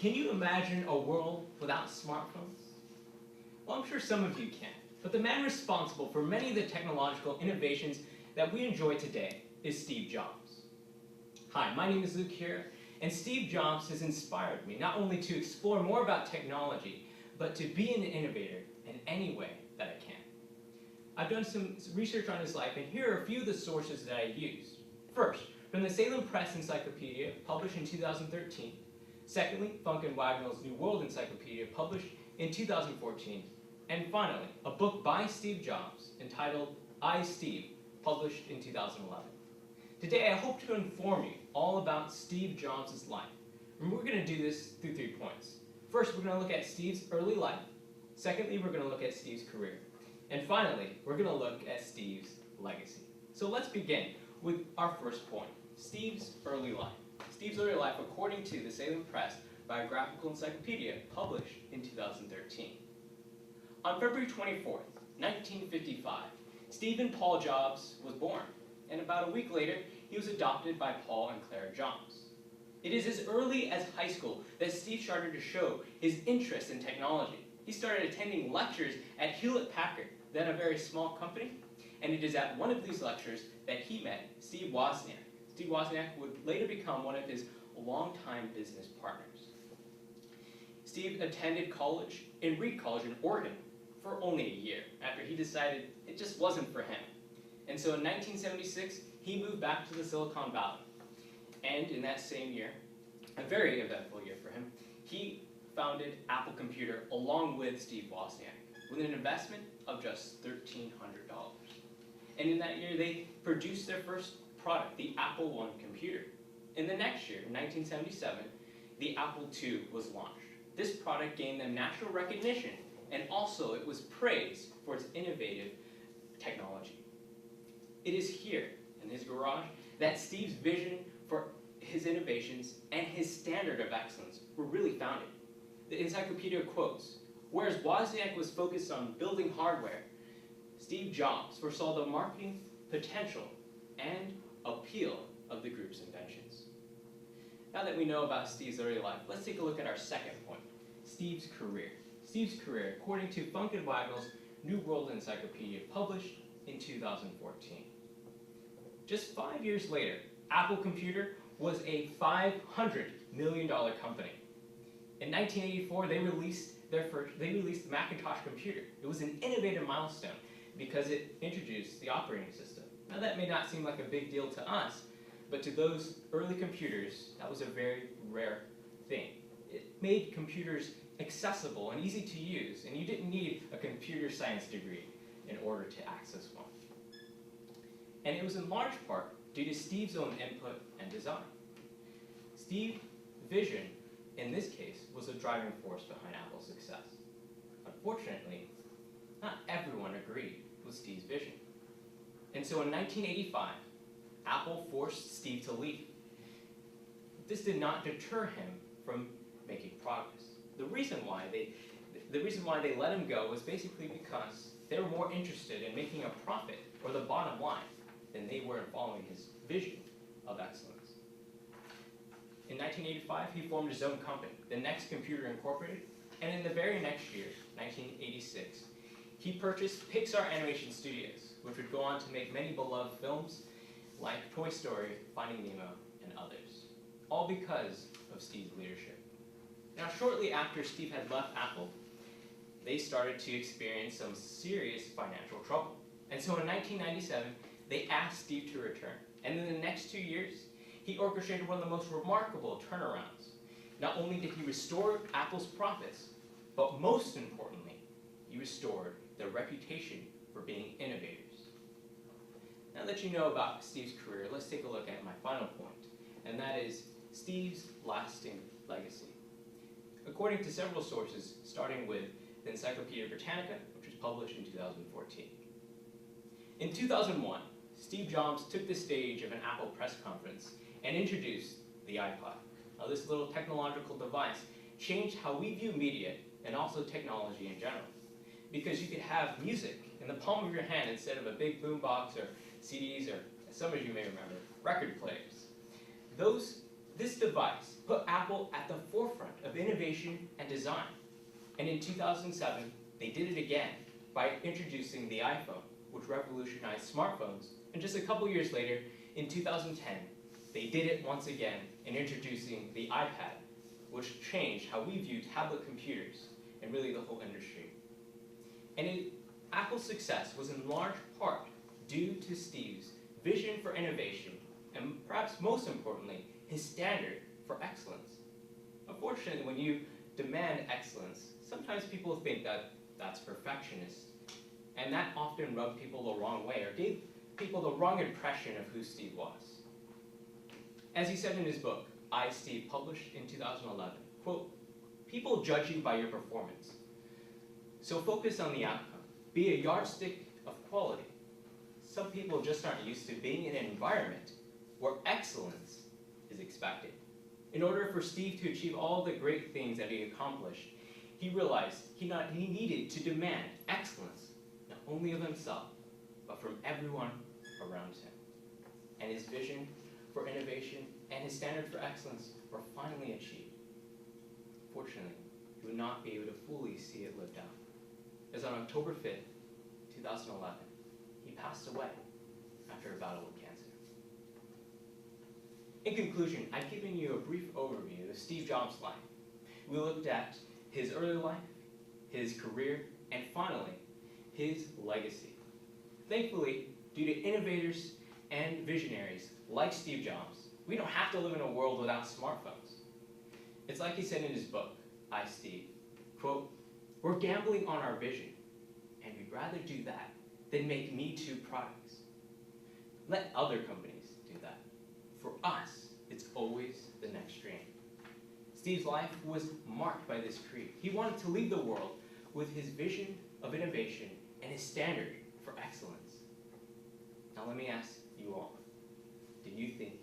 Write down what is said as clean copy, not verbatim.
Can you imagine a world without smartphones? Well, I'm sure some of you can, but the man responsible for many of the technological innovations that we enjoy today is Steve Jobs. Hi, my name is Luke here, and Steve Jobs has inspired me not only to explore more about technology, but to be an innovator in any way that I can. I've done some research on his life, and here are a few of the sources that I used. First, from the Salem Press Encyclopedia, published in 2013. Secondly, Funk and Wagnall's New World Encyclopedia, published in 2014. And finally, a book by Steve Jobs entitled I, Steve, published in 2011. Today, I hope to inform you all about Steve Jobs' life. And we're going to do this through 3 points. First, we're going to look at Steve's early life. Secondly, we're going to look at Steve's career. And finally, we're going to look at Steve's legacy. So let's begin with our first point, Steve's early life. Steve's early life, according to the Salem Press Biographical Encyclopedia, published in 2013. On February 24th, 1955, Stephen Paul Jobs was born, and about a week later, he was adopted by Paul and Clara Jobs. It is as early as high school that Steve started to show his interest in technology. He started attending lectures at Hewlett-Packard, then a very small company, and it is at one of these lectures that he met Steve Wozniak. Steve Wozniak would later become one of his longtime business partners. Steve attended college in Reed College in Oregon for only a year after he decided it just wasn't for him. And so in 1976, he moved back to the Silicon Valley. And in that same year, a very eventful year for him, he founded Apple Computer along with Steve Wozniak with an investment of just $1,300. And in that year, they produced their first product, the Apple I computer. In the next year, in 1977, the Apple II was launched. This product gained them national recognition, and also it was praised for its innovative technology. It is here, in his garage, that Steve's vision for his innovations and his standard of excellence were really founded. The encyclopedia quotes, "Whereas Wozniak was focused on building hardware, Steve Jobs foresaw the marketing potential and appeal of the group's inventions." Now that we know about Steve's early life, let's take a look at our second point, Steve's career. Steve's career, according to Funk and Wagnall's New World Encyclopedia, published in 2014. Just 5 years later, Apple Computer was a $500 million company. In 1984, they released the Macintosh computer. It was an innovative milestone because it introduced the operating system. Now that may not seem like a big deal to us, but to those early computers, that was a very rare thing. It made computers accessible and easy to use, and you didn't need a computer science degree in order to access one. And it was in large part due to Steve's own input and design. Steve's vision, in this case, was a driving force behind Apple's success. Unfortunately, not everyone agreed with Steve's vision. And so in 1985, Apple forced Steve to leave. This did not deter him from making progress. The reason why they let him go was basically because they were more interested in making a profit, or the bottom line, than they were in following his vision of excellence. In 1985, he formed his own company, the Next Computer Incorporated, and in the very next year, 1986, he purchased Pixar Animation Studios, which would go on to make many beloved films like Toy Story, Finding Nemo, and others, all because of Steve's leadership. Now, shortly after Steve had left Apple, they started to experience some serious financial trouble. And so in 1997, they asked Steve to return. And in the next 2 years, he orchestrated one of the most remarkable turnarounds. Not only did he restore Apple's profits, but most importantly, he restored their reputation for being innovators. Now that you know about Steve's career, let's take a look at my final point, and that is Steve's lasting legacy. According to several sources, starting with the Encyclopedia Britannica, which was published in 2014. In 2001, Steve Jobs took the stage of an Apple press conference and introduced the iPod. Now, this little technological device changed how we view media and also technology in general, because you could have music in the palm of your hand instead of a big boombox or CDs, or some of you may remember, record players. Those This device put Apple at the forefront of innovation and design. And in 2007, they did it again by introducing the iPhone, which revolutionized smartphones. And just a couple years later, in 2010, they did it once again in introducing the iPad, which changed how we view tablet computers and really the whole industry. And Apple's success was in large part due to Steve's vision for innovation and perhaps most importantly, his standard for excellence. Unfortunately, when you demand excellence, sometimes people think that that's perfectionist, and that often rubbed people the wrong way or gave people the wrong impression of who Steve was. As he said in his book, I, Steve, published in 2011, quote, "People judge you by your performance, so focus on the outcome. Be a yardstick of quality. Some people just aren't used to being in an environment where excellence is expected." In order for Steve to achieve all the great things that he accomplished, he realized he needed to demand excellence, not only of himself, but from everyone around him. And his vision for innovation and his standard for excellence were finally achieved. Fortunately, he would not be able to fully see it lived out, as on October 5th, 2011, he passed away after a battle with cancer. In conclusion, I've given you a brief overview of Steve Jobs' life. We looked at his early life, his career, and finally, his legacy. Thankfully, due to innovators and visionaries like Steve Jobs, we don't have to live in a world without smartphones. It's like he said in his book, I, Steve, quote, "We're gambling on our vision, and we'd rather do that than make Me Too products. Let other companies do that. For us, it's always the next dream." Steve's life was marked by this creed. He wanted to leave the world with his vision of innovation and his standard for excellence. Now let me ask you all, do you think